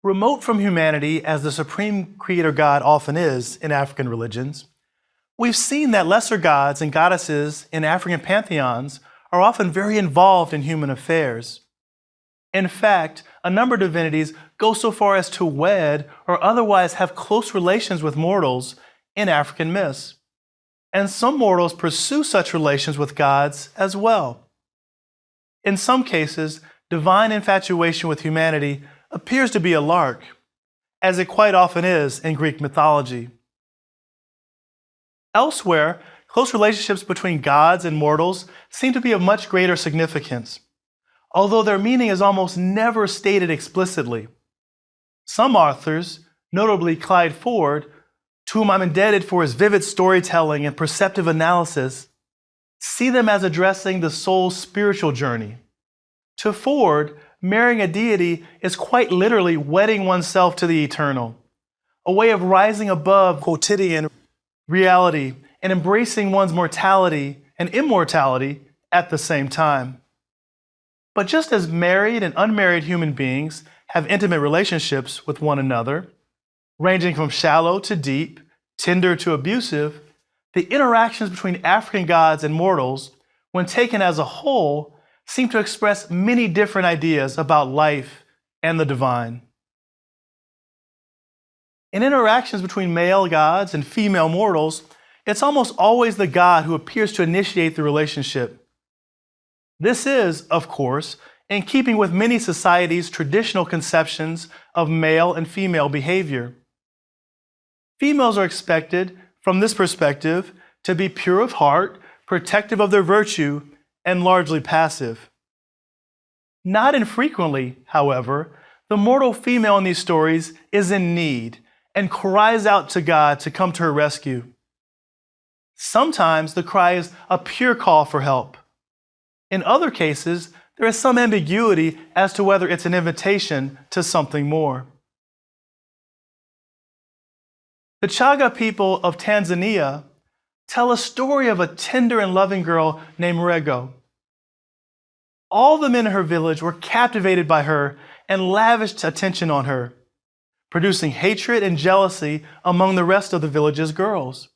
Remote from humanity as the supreme creator god often is in African religions, we've seen that lesser gods and goddesses in African pantheons are often very involved in human affairs. In fact, a number of divinities go so far as to wed or otherwise have close relations with mortals in African myths. And some mortals pursue such relations with gods as well. In some cases, divine infatuation with humanity appears to be a lark, as it quite often is in Greek mythology. Elsewhere, close relationships between gods and mortals seem to be of much greater significance, although their meaning is almost never stated explicitly. Some authors, notably Clyde Ford, to whom I'm indebted for his vivid storytelling and perceptive analysis, see them as addressing the soul's spiritual journey. To Ford, marrying a deity is quite literally wedding oneself to the eternal, a way of rising above quotidian reality and embracing one's mortality and immortality at the same time. But just as married and unmarried human beings have intimate relationships with one another, ranging from shallow to deep, tender to abusive, the interactions between African gods and mortals, when taken as a whole, seem to express many different ideas about life and the divine. In interactions between male gods and female mortals, it's almost always the god who appears to initiate the relationship. This is, of course, in keeping with many societies' traditional conceptions of male and female behavior. Females are expected, from this perspective, to be pure of heart, protective of their virtue, and largely passive. Not infrequently, however, the mortal female in these stories is in need and cries out to God to come to her rescue. Sometimes the cry is a pure call for help. In other cases, there is some ambiguity as to whether it's an invitation to something more. The Chaga people of Tanzania tell a story of a tender and loving girl named Mrego. All the men in her village were captivated by her and lavished attention on her, producing hatred and jealousy among the rest of the village's girls.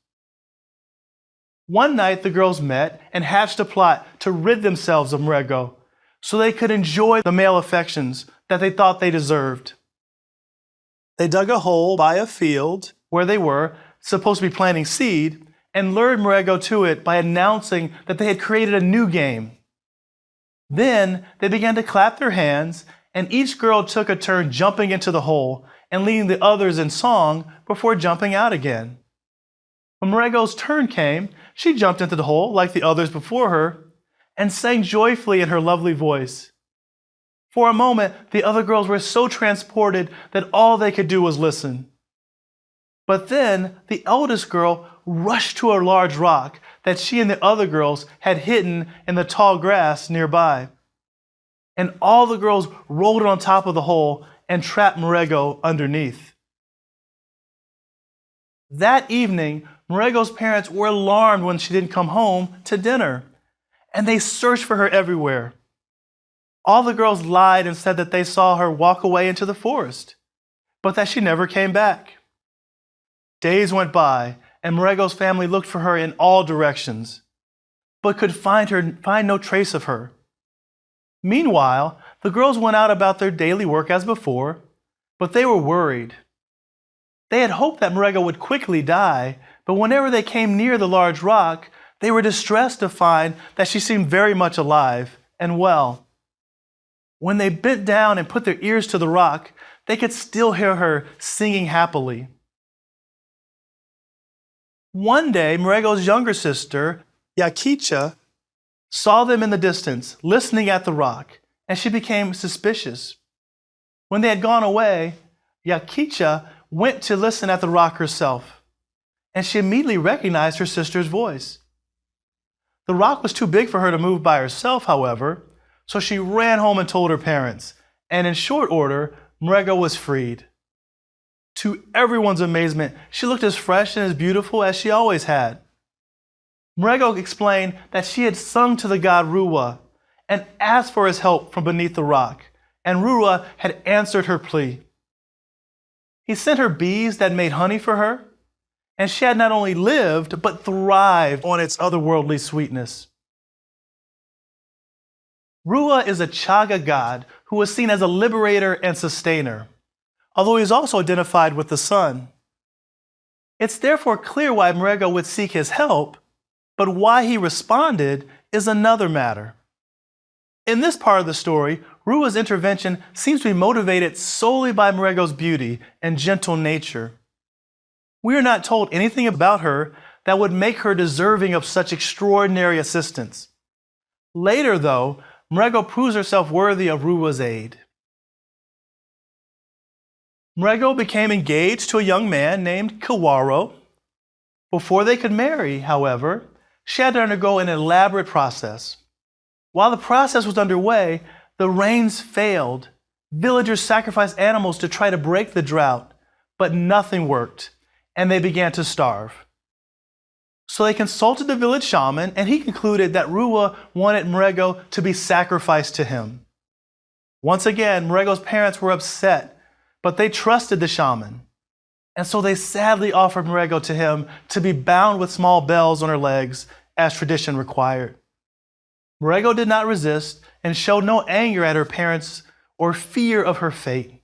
One night the girls met and hatched a plot to rid themselves of Mrego so they could enjoy the male affections that they thought they deserved. They dug a hole by a field where they were supposed to be planting seed and lured Mrego to it by announcing that they had created a new game. Then they began to clap their hands, and each girl took a turn jumping into the hole and leading the others in song before jumping out again. When Mrego's turn came, she jumped into the hole like the others before her and sang joyfully in her lovely voice. For a moment, the other girls were so transported that all they could do was listen. But then the eldest girl rushed to a large rock that she and the other girls had hidden in the tall grass nearby. And all the girls rolled on top of the hole and trapped Mrego underneath. That evening, Mrego's parents were alarmed when she didn't come home to dinner, and they searched for her everywhere. All the girls lied and said that they saw her walk away into the forest, but that she never came back. Days went by, and Mrego's family looked for her in all directions, but could find no trace of her. Meanwhile, the girls went out about their daily work as before, but they were worried. They had hoped that Mrego would quickly die, but whenever they came near the large rock, they were distressed to find that she seemed very much alive and well. When they bent down and put their ears to the rock, they could still hear her singing happily. One day, Mrego's younger sister, Yakicha, saw them in the distance, listening at the rock, and she became suspicious. When they had gone away, Yakicha went to listen at the rock herself, and she immediately recognized her sister's voice. The rock was too big for her to move by herself, however, so she ran home and told her parents, and in short order, Mrego was freed. To everyone's amazement, she looked as fresh and as beautiful as she always had. Mrego explained that she had sung to the god Ruwa and asked for his help from beneath the rock, and Ruwa had answered her plea. He sent her bees that made honey for her, and she had not only lived, but thrived on its otherworldly sweetness. Rua is a Chaga god who is seen as a liberator and sustainer, although he is also identified with the sun. It's therefore clear why Mrego would seek his help, but why he responded is another matter. In this part of the story, Rua's intervention seems to be motivated solely by Mrego's beauty and gentle nature. We are not told anything about her that would make her deserving of such extraordinary assistance. Later, though, Mrego proves herself worthy of Rua's aid. Mrego became engaged to a young man named Kiwaro. Before they could marry, however, she had to undergo an elaborate process. While the process was underway, the rains failed. Villagers sacrificed animals to try to break the drought, but nothing worked, and they began to starve. So they consulted the village shaman, and he concluded that Rua wanted Mrego to be sacrificed to him. Once again, Mrego's parents were upset, but they trusted the shaman, and so they sadly offered Mrego to him to be bound with small bells on her legs, as tradition required. Mrego did not resist and showed no anger at her parents or fear of her fate.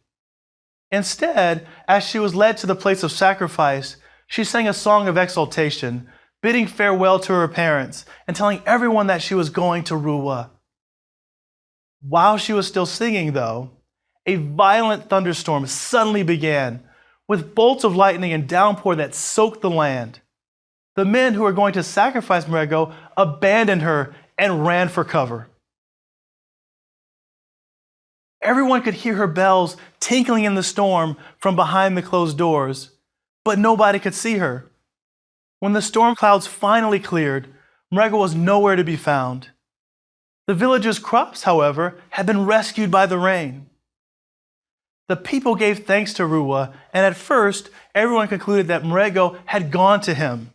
Instead, as she was led to the place of sacrifice, she sang a song of exultation, bidding farewell to her parents and telling everyone that she was going to Rua. While she was still singing, though, a violent thunderstorm suddenly began, with bolts of lightning and downpour that soaked the land. The men who were going to sacrifice Mrego abandoned her and ran for cover. Everyone could hear her bells tinkling in the storm from behind the closed doors, but nobody could see her. When the storm clouds finally cleared, Mrego was nowhere to be found. The villagers' crops, however, had been rescued by the rain. The people gave thanks to Rua, and at first, everyone concluded that Mrego had gone to him.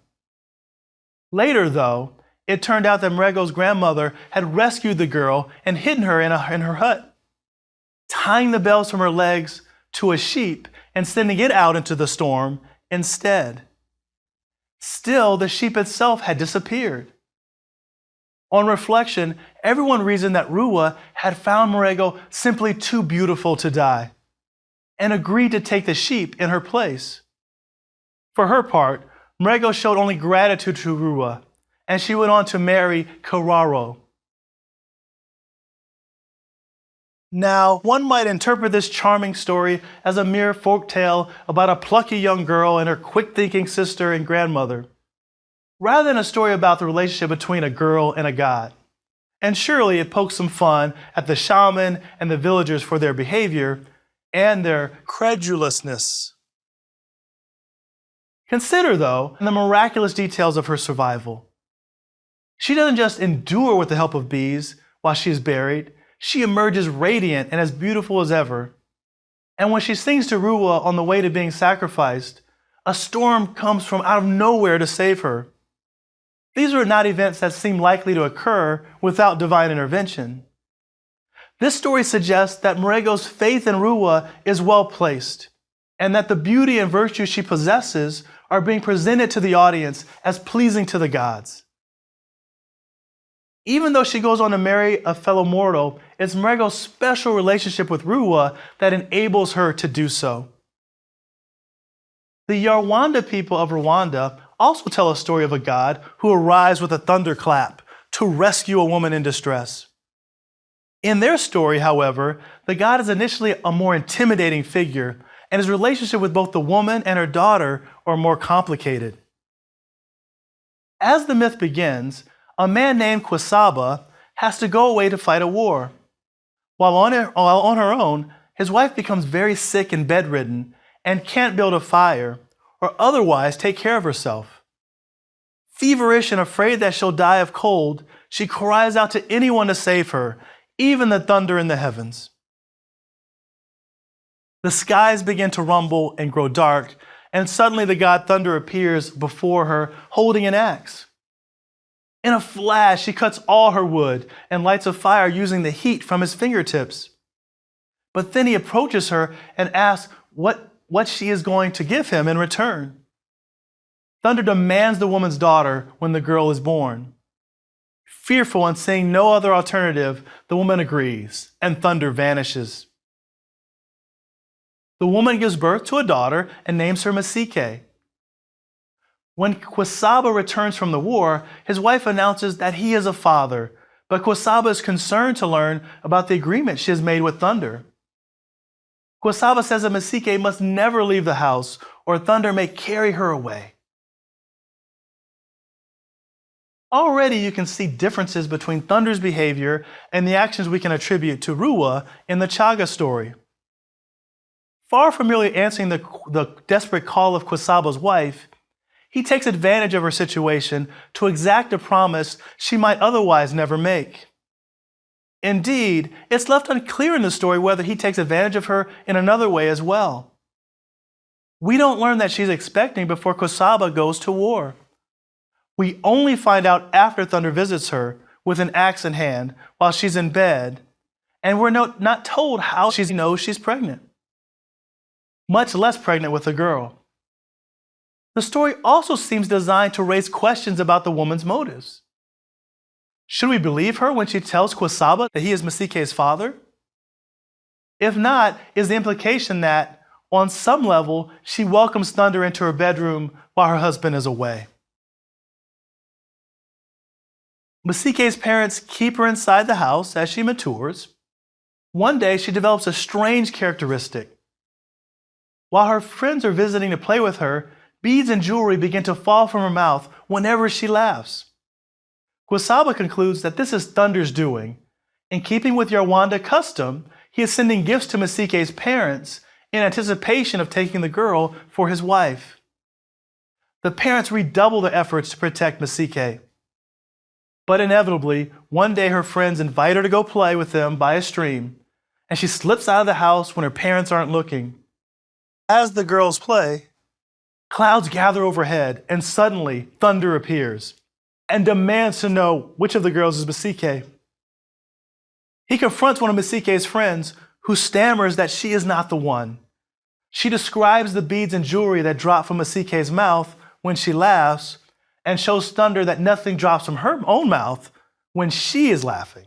Later, though, it turned out that Mrego's grandmother had rescued the girl and hidden her in her hut, tying the bells from her legs to a sheep and sending it out into the storm instead. Still, the sheep itself had disappeared. On reflection, everyone reasoned that Rua had found Mrego simply too beautiful to die, and agreed to take the sheep in her place. For her part, Mrego showed only gratitude to Rua, and she went on to marry Kiwaro. Now, one might interpret this charming story as a mere folktale about a plucky young girl and her quick-thinking sister and grandmother, rather than a story about the relationship between a girl and a god. And surely it pokes some fun at the shaman and the villagers for their behavior and their credulousness. Consider, though, the miraculous details of her survival. She doesn't just endure with the help of bees while she is buried. She emerges radiant and as beautiful as ever. And when she sings to Rua on the way to being sacrificed, a storm comes from out of nowhere to save her. These are not events that seem likely to occur without divine intervention. This story suggests that Mrego's faith in Rua is well placed, and that the beauty and virtue she possesses are being presented to the audience as pleasing to the gods. Even though she goes on to marry a fellow mortal, it's Mrego's special relationship with Rua that enables her to do so. The Yarwanda people of Rwanda also tell a story of a god who arrives with a thunderclap to rescue a woman in distress. In their story, however, the god is initially a more intimidating figure, and his relationship with both the woman and her daughter are more complicated. As the myth begins, a man named Kwasaba has to go away to fight a war. While on her own, his wife becomes very sick and bedridden and can't build a fire or otherwise take care of herself. Feverish and afraid that she'll die of cold, she cries out to anyone to save her, even the thunder in the heavens. The skies begin to rumble and grow dark, and suddenly the god Thunder appears before her, holding an axe. In a flash, she cuts all her wood and lights a fire using the heat from his fingertips. But then he approaches her and asks what what she is going to give him in return. Thunder demands the woman's daughter when the girl is born. Fearful and seeing no other alternative, the woman agrees, and Thunder vanishes. The woman gives birth to a daughter and names her Masike. When Kwasaba returns from the war, his wife announces that he is a father, but Kwasaba is concerned to learn about the agreement she has made with Thunder. Kwasaba says that Masike must never leave the house or Thunder may carry her away. Already you can see differences between Thunder's behavior and the actions we can attribute to Ruwa in the Chaga story. Far from merely answering the desperate call of Kwasaba's wife, he takes advantage of her situation to exact a promise she might otherwise never make. Indeed, it's left unclear in the story whether he takes advantage of her in another way as well. We don't learn that she's expecting before Kwasaba goes to war. We only find out after Thunder visits her with an axe in hand while she's in bed, and we're not told how she knows she's pregnant, much less pregnant with a girl. The story also seems designed to raise questions about the woman's motives. Should we believe her when she tells Kwasaba that he is Masike's father? If not, is the implication that, on some level, she welcomes Thunder into her bedroom while her husband is away? Masike's parents keep her inside the house as she matures. One day, she develops a strange characteristic. While her friends are visiting to play with her, beads and jewelry begin to fall from her mouth whenever she laughs. Kwasaba concludes that this is Thunder's doing. In keeping with Yarwanda custom, he is sending gifts to Masike's parents in anticipation of taking the girl for his wife. The parents redouble their efforts to protect Masike. But inevitably, one day her friends invite her to go play with them by a stream, and she slips out of the house when her parents aren't looking. As the girls play, clouds gather overhead, and suddenly Thunder appears and demands to know which of the girls is Masike. He confronts one of Masike's friends, who stammers that she is not the one. She describes the beads and jewelry that drop from Masike's mouth when she laughs, and shows Thunder that nothing drops from her own mouth when she is laughing.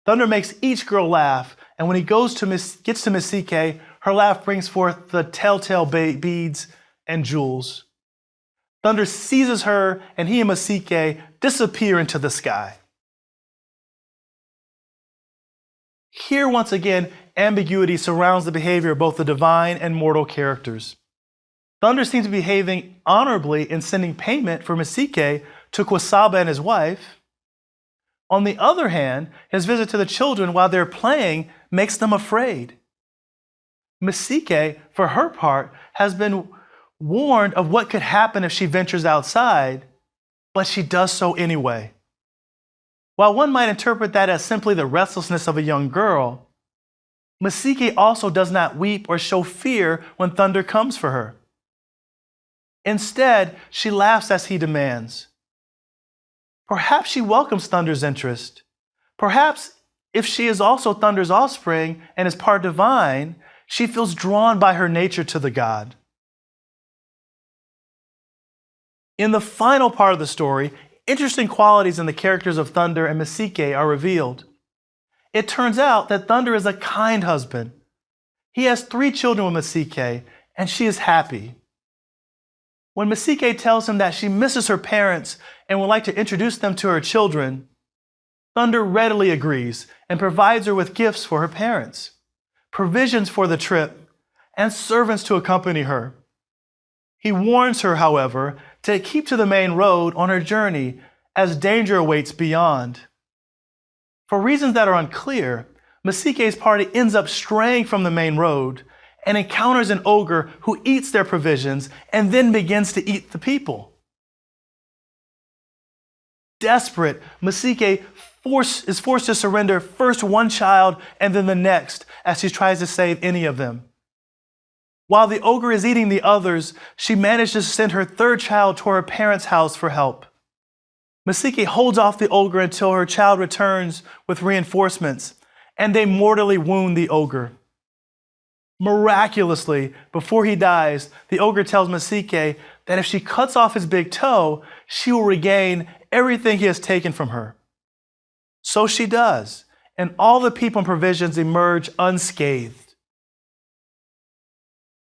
Thunder makes each girl laugh, and when he gets to Masike, her laugh brings forth the telltale beads and jewels. Thunder seizes her, and he and Masike disappear into the sky. Here, once again, ambiguity surrounds the behavior of both the divine and mortal characters. Thunder seems to be behaving honorably in sending payment for Masike to Kwasaba and his wife. On the other hand, his visit to the children while they're playing makes them afraid. Masike, for her part, has been warned of what could happen if she ventures outside, but she does so anyway. While one might interpret that as simply the restlessness of a young girl, Masike also does not weep or show fear when Thunder comes for her. Instead, she laughs as he demands. Perhaps she welcomes Thunder's interest. Perhaps, if she is also Thunder's offspring and is part divine, she feels drawn by her nature to the god. In the final part of the story, interesting qualities in the characters of Thunder and Masike are revealed. It turns out that Thunder is a kind husband. He has 3 children with Masike, and she is happy. When Masike tells him that she misses her parents and would like to introduce them to her children, Thunder readily agrees and provides her with gifts for her parents, provisions for the trip, and servants to accompany her. He warns her, however, to keep to the main road on her journey, as danger awaits beyond. For reasons that are unclear, Masike's party ends up straying from the main road and encounters an ogre who eats their provisions and then begins to eat the people. Desperate, Masike is forced to surrender first one child and then the next as she tries to save any of them. While the ogre is eating the others, she manages to send her 3rd child to her parents' house for help. Masike holds off the ogre until her child returns with reinforcements, and they mortally wound the ogre. Miraculously, before he dies, the ogre tells Masike that if she cuts off his big toe, she will regain everything he has taken from her. So she does, and all the people and provisions emerge unscathed.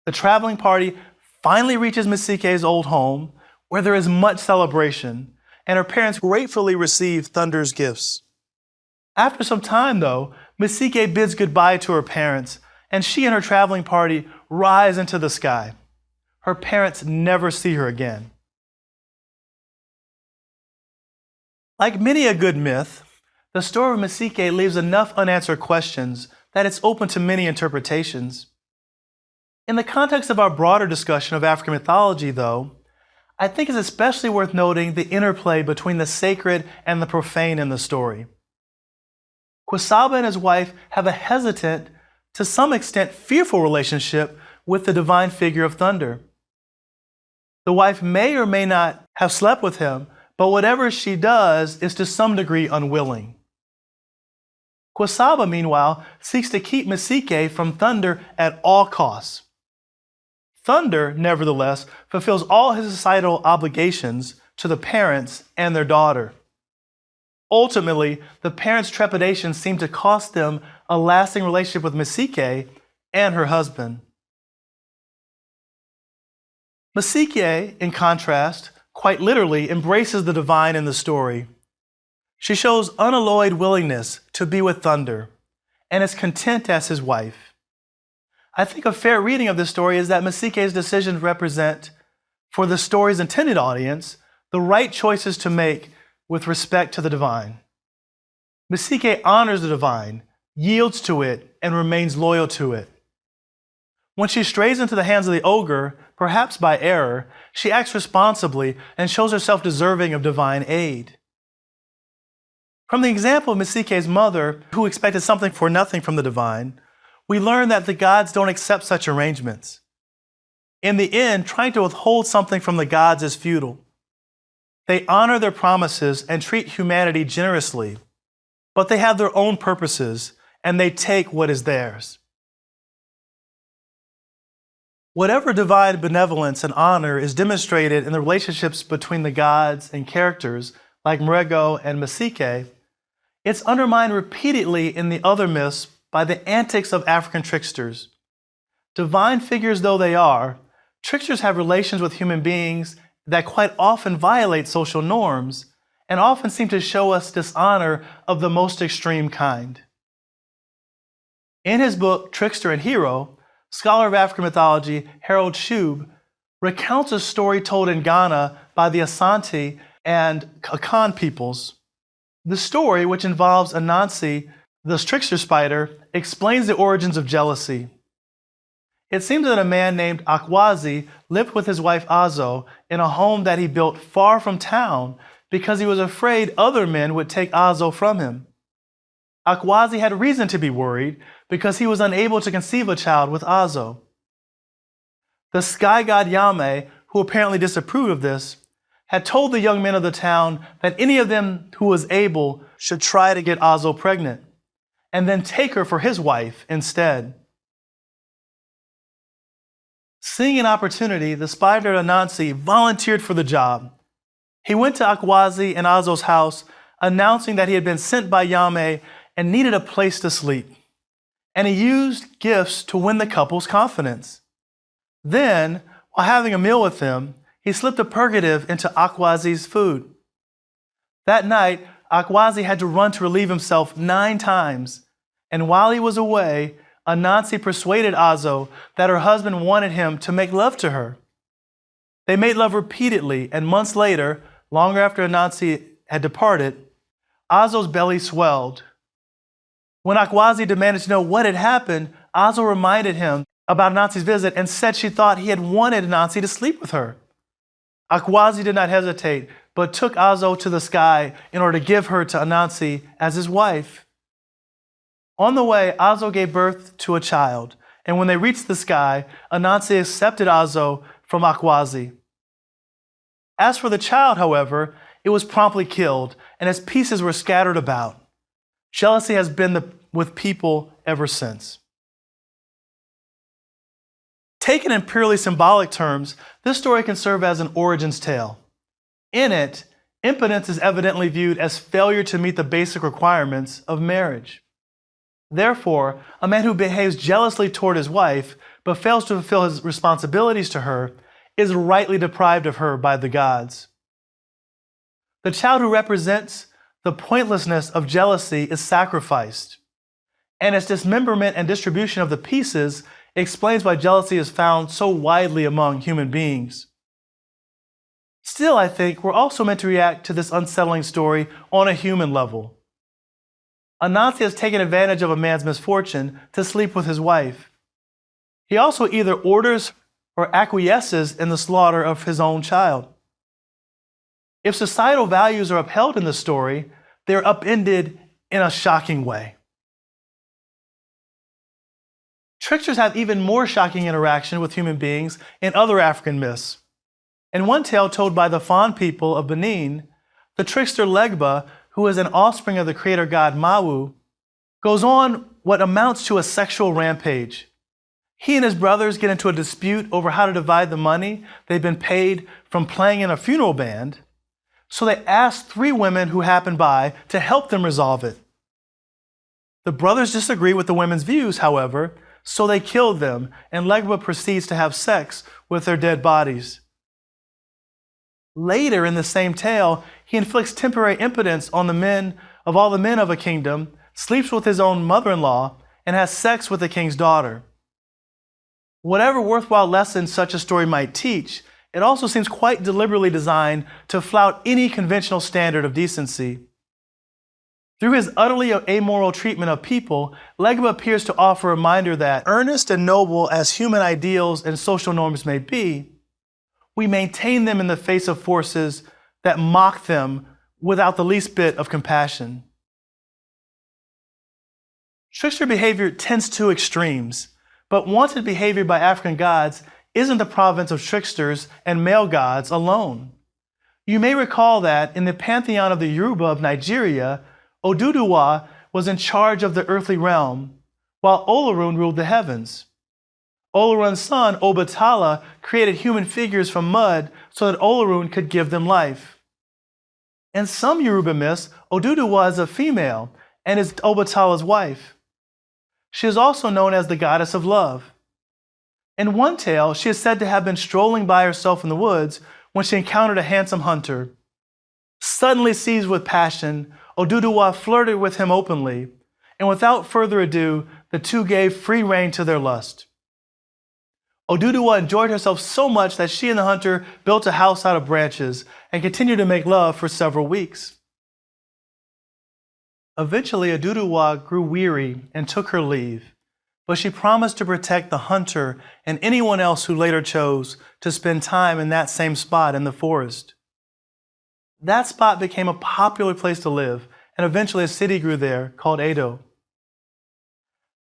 The traveling party finally reaches Masike's old home, where there is much celebration, and her parents gratefully receive Thunder's gifts. After some time, though, Masike bids goodbye to her parents, and she and her traveling party rise into the sky. Her parents never see her again. Like many a good myth, the story of Masike leaves enough unanswered questions that it's open to many interpretations. In the context of our broader discussion of African mythology, though, I think it's especially worth noting the interplay between the sacred and the profane in the story. Kwasaba and his wife have a hesitant, to some extent fearful relationship with the divine figure of Thunder. The wife may or may not have slept with him, but whatever she does is to some degree unwilling. Kwasaba, meanwhile, seeks to keep Masike from Thunder at all costs. Thunder, nevertheless, fulfills all his societal obligations to the parents and their daughter. Ultimately, the parents' trepidation seemed to cost them a lasting relationship with Masike and her husband. Masike, in contrast, quite literally embraces the divine in the story. She shows unalloyed willingness to be with Thunder and is content as his wife. I think a fair reading of this story is that Masike's decisions represent, for the story's intended audience, the right choices to make with respect to the divine. Masike honors the divine, yields to it, and remains loyal to it. When she strays into the hands of the ogre, perhaps by error, she acts responsibly and shows herself deserving of divine aid. From the example of Masike's mother, who expected something for nothing from the divine, we learn that the gods don't accept such arrangements. In the end, trying to withhold something from the gods is futile. They honor their promises and treat humanity generously, but they have their own purposes and they take what is theirs. Whatever divine benevolence and honor is demonstrated in the relationships between the gods and characters like Mrego and Masike, it's undermined repeatedly in the other myths by the antics of African tricksters. Divine figures though they are, tricksters have relations with human beings that quite often violate social norms and often seem to show us dishonor of the most extreme kind. In his book, Trickster and Hero, scholar of African mythology Harold Shube recounts a story told in Ghana by the Asante and Akan peoples. The story, which involves Anansi, the trickster spider, explains the origins of jealousy. It seems that a man named Akwazi lived with his wife Azo in a home that he built far from town because he was afraid other men would take Azo from him. Akwazi had reason to be worried because he was unable to conceive a child with Azo. The sky god Yame, who apparently disapproved of this, had told the young men of the town that any of them who was able should try to get Azo pregnant, and then take her for his wife instead. Seeing an opportunity, the spider Anansi volunteered for the job. He went to Akwazi and Azo's house, announcing that he had been sent by Yame and needed a place to sleep. And he used gifts to win the couple's confidence. Then, while having a meal with them, he slipped a purgative into Akwazi's food. That night, Akwazi had to run to relieve himself 9 times, and while he was away, Anansi persuaded Azo that her husband wanted him to make love to her. They made love repeatedly, and months later, longer after Anansi had departed, Azo's belly swelled. When Akwazi demanded to know what had happened, Azo reminded him about Anansi's visit and said she thought he had wanted Anansi to sleep with her. Akwazi did not hesitate, but took Azo to the sky in order to give her to Anansi as his wife. On the way, Azo gave birth to a child, and when they reached the sky, Anansi accepted Azo from Akwazi. As for the child, however, it was promptly killed, and its pieces were scattered about. Jealousy has been with people ever since. Taken in purely symbolic terms, this story can serve as an origins tale. In it, impotence is evidently viewed as failure to meet the basic requirements of marriage. Therefore, a man who behaves jealously toward his wife but fails to fulfill his responsibilities to her is rightly deprived of her by the gods. The child who represents the pointlessness of jealousy is sacrificed, and its dismemberment and distribution of the pieces explains why jealousy is found so widely among human beings. Still, I think we're also meant to react to this unsettling story on a human level. Anansi has taken advantage of a man's misfortune to sleep with his wife. He also either orders or acquiesces in the slaughter of his own child. If societal values are upheld in the story, they're upended in a shocking way. Tricksters have even more shocking interaction with human beings in other African myths. In one tale told by the Fon people of Benin, the trickster Legba, who is an offspring of the creator god Mawu, goes on what amounts to a sexual rampage. He and his brothers get into a dispute over how to divide the money they've been paid from playing in a funeral band, so they ask 3 women who happen by to help them resolve it. The brothers disagree with the women's views, however, so they kill them, and Legba proceeds to have sex with their dead bodies. Later in the same tale, he inflicts temporary impotence on all the men of a kingdom, sleeps with his own mother-in-law, and has sex with the king's daughter. Whatever worthwhile lesson such a story might teach, it also seems quite deliberately designed to flout any conventional standard of decency. Through his utterly amoral treatment of people, Legba appears to offer a reminder that, earnest and noble as human ideals and social norms may be, we maintain them in the face of forces that mock them without the least bit of compassion. Trickster behavior tends to extremes, but wanted behavior by African gods isn't the province of tricksters and male gods alone. You may recall that in the pantheon of the Yoruba of Nigeria, Oduduwa was in charge of the earthly realm, while Olorun ruled the heavens. Olorun's son, Obatala, created human figures from mud so that Olorun could give them life. In some Yoruba myths, Oduduwa is a female and is Obatala's wife. She is also known as the goddess of love. In one tale, she is said to have been strolling by herself in the woods when she encountered a handsome hunter. Suddenly seized with passion, Oduduwa flirted with him openly, and without further ado, the two gave free rein to their lust. Oduduwa enjoyed herself so much that she and the hunter built a house out of branches and continued to make love for several weeks. Eventually, Oduduwa grew weary and took her leave, but she promised to protect the hunter and anyone else who later chose to spend time in that same spot in the forest. That spot became a popular place to live, and eventually a city grew there called Edo.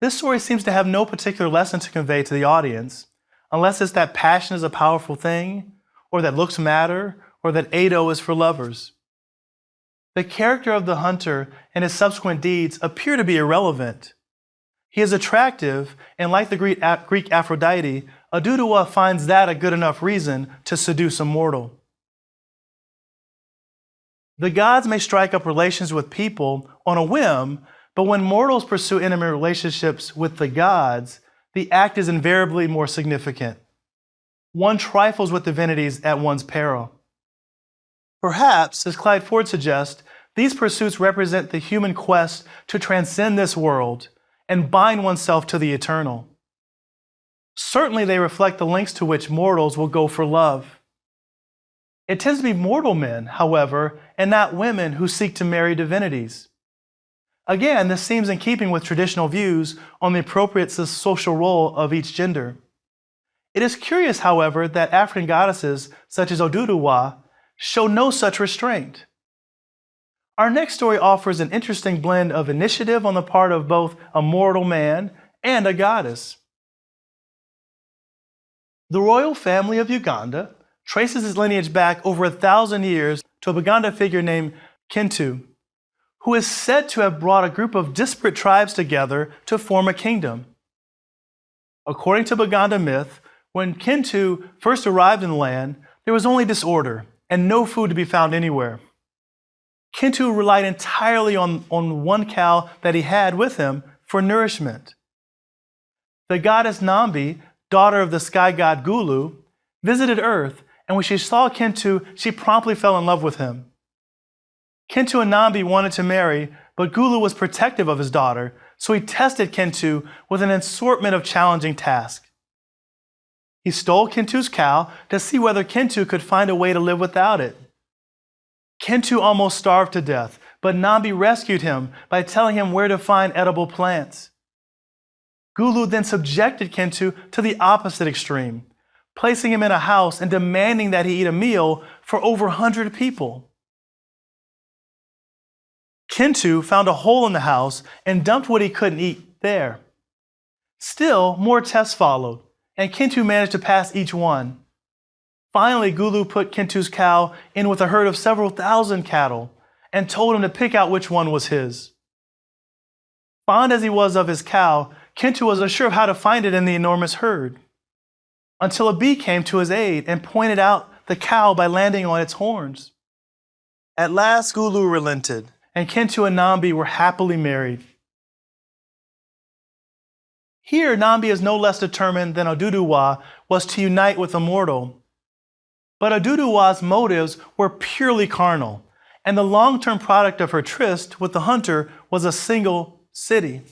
This story seems to have no particular lesson to convey to the audience, unless it's that passion is a powerful thing, or that looks matter, or that Edo is for lovers. The character of the hunter and his subsequent deeds appear to be irrelevant. He is attractive, and like the Greek Aphrodite, Oduduwa finds that a good enough reason to seduce a mortal. The gods may strike up relations with people on a whim, but when mortals pursue intimate relationships with the gods, the act is invariably more significant. One trifles with divinities at one's peril. Perhaps, as Clyde Ford suggests, these pursuits represent the human quest to transcend this world and bind oneself to the eternal. Certainly they reflect the lengths to which mortals will go for love. It tends to be mortal men, however, and not women who seek to marry divinities. Again, this seems in keeping with traditional views on the appropriate social role of each gender. It is curious, however, that African goddesses, such as Oduduwa, show no such restraint. Our next story offers an interesting blend of initiative on the part of both a mortal man and a goddess. The royal family of Uganda traces its lineage back over 1,000 years to a Baganda figure named Kintu, who is said to have brought a group of disparate tribes together to form a kingdom. According to Baganda myth, When Kintu first arrived in the land, there was only disorder and no food to be found anywhere. Kintu relied entirely on one cow that he had with him for nourishment. The goddess Nambi, daughter of the sky god Gulu, visited Earth, and when she saw Kintu, she promptly fell in love with him. Kintu and Nambi wanted to marry, but Gulu was protective of his daughter, so he tested Kintu with an assortment of challenging tasks. He stole Kintu's cow to see whether Kintu could find a way to live without it. Kintu almost starved to death, but Nambi rescued him by telling him where to find edible plants. Gulu then subjected Kintu to the opposite extreme, placing him in a house and demanding that he eat a meal for over 100 people. Kintu found a hole in the house and dumped what he couldn't eat there. Still, more tests followed, and Kintu managed to pass each one. Finally, Gulu put Kintu's cow in with a herd of several thousand cattle and told him to pick out which one was his. Fond as he was of his cow, Kintu was unsure of how to find it in the enormous herd, until a bee came to his aid and pointed out the cow by landing on its horns. At last, Gulu relented, and Kintu and Nambi were happily married. Here, Nambi is no less determined than Oduduwa was to unite with a mortal. But Oduduwa's motives were purely carnal, and the long-term product of her tryst with the hunter was a single city.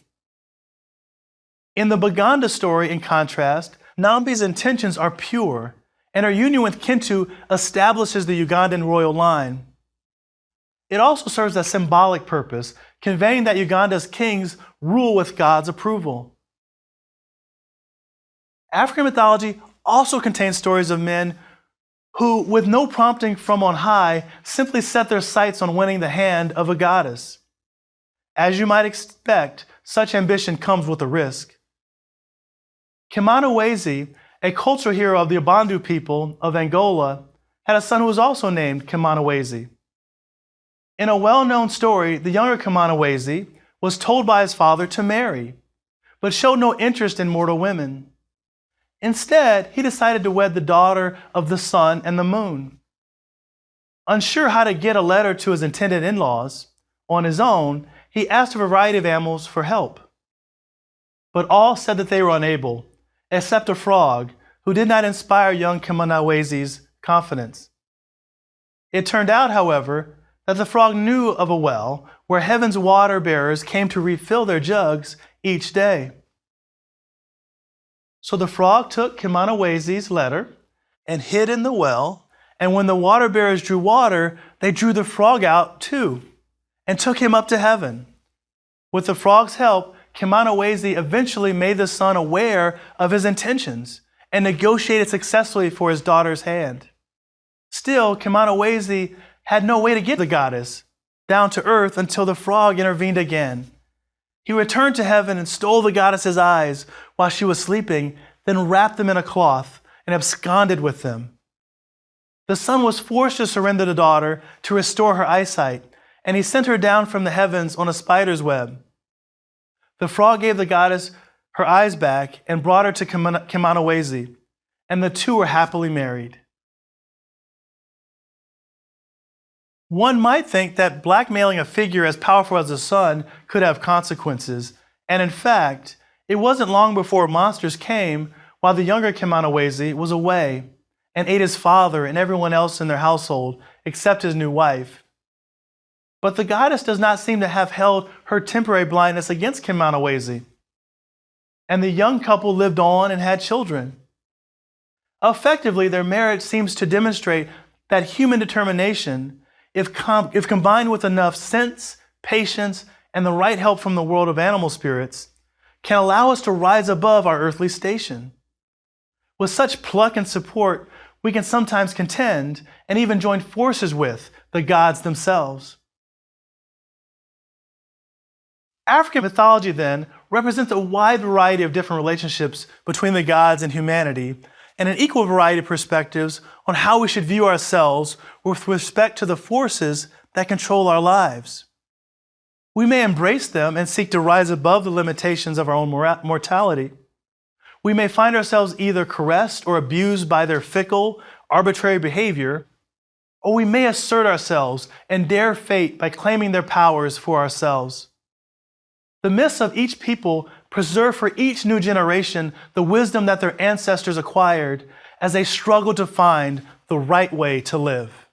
In the Baganda story, in contrast, Nambi's intentions are pure, and her union with Kintu establishes the Ugandan royal line. It also serves a symbolic purpose, conveying that Uganda's kings rule with God's approval. African mythology also contains stories of men who, with no prompting from on high, simply set their sights on winning the hand of a goddess. As you might expect, such ambition comes with a risk. Kimanawezi, a cultural hero of the Abandu people of Angola, had a son who was also named Kimanawezi. In a well-known story, the younger Kimanawezi was told by his father to marry, but showed no interest in mortal women. Instead, he decided to wed the daughter of the sun and the moon. Unsure how to get a letter to his intended in-laws, on his own, he asked a variety of animals for help. But all said that they were unable, except a frog, who did not inspire young Kimanawezi's confidence. It turned out, however, that the frog knew of a well where heaven's water bearers came to refill their jugs each day. So the frog took Kimanawezi's letter and hid in the well, and when the water bearers drew water, they drew the frog out too, and took him up to heaven. With the frog's help, Kimanawezi eventually made the sun aware of his intentions and negotiated successfully for his daughter's hand. Still, Kimanawezi had no way to get the goddess down to earth until the frog intervened again. He returned to heaven and stole the goddess's eyes while she was sleeping, then wrapped them in a cloth and absconded with them. The sun was forced to surrender the daughter to restore her eyesight, and he sent her down from the heavens on a spider's web. The frog gave the goddess her eyes back and brought her to Kimanawezi, and the two were happily married. One might think that blackmailing a figure as powerful as the sun could have consequences, and in fact, it wasn't long before monsters came while the younger Kimanawezi was away and ate his father and everyone else in their household except his new wife. But the goddess does not seem to have held her temporary blindness against Kimanawezi, and the young couple lived on and had children. Effectively, their marriage seems to demonstrate that human determination, if combined with enough sense, patience, and the right help from the world of animal spirits, can allow us to rise above our earthly station. With such pluck and support, we can sometimes contend and even join forces with the gods themselves. African mythology, then, represents a wide variety of different relationships between the gods and humanity, and an equal variety of perspectives on how we should view ourselves with respect to the forces that control our lives. We may embrace them and seek to rise above the limitations of our own mortality, We may find ourselves either caressed or abused by their fickle, arbitrary behavior, or we may assert ourselves and dare fate by claiming their powers for ourselves. The myths of each people preserve for each new generation the wisdom that their ancestors acquired as they struggle to find the right way to live.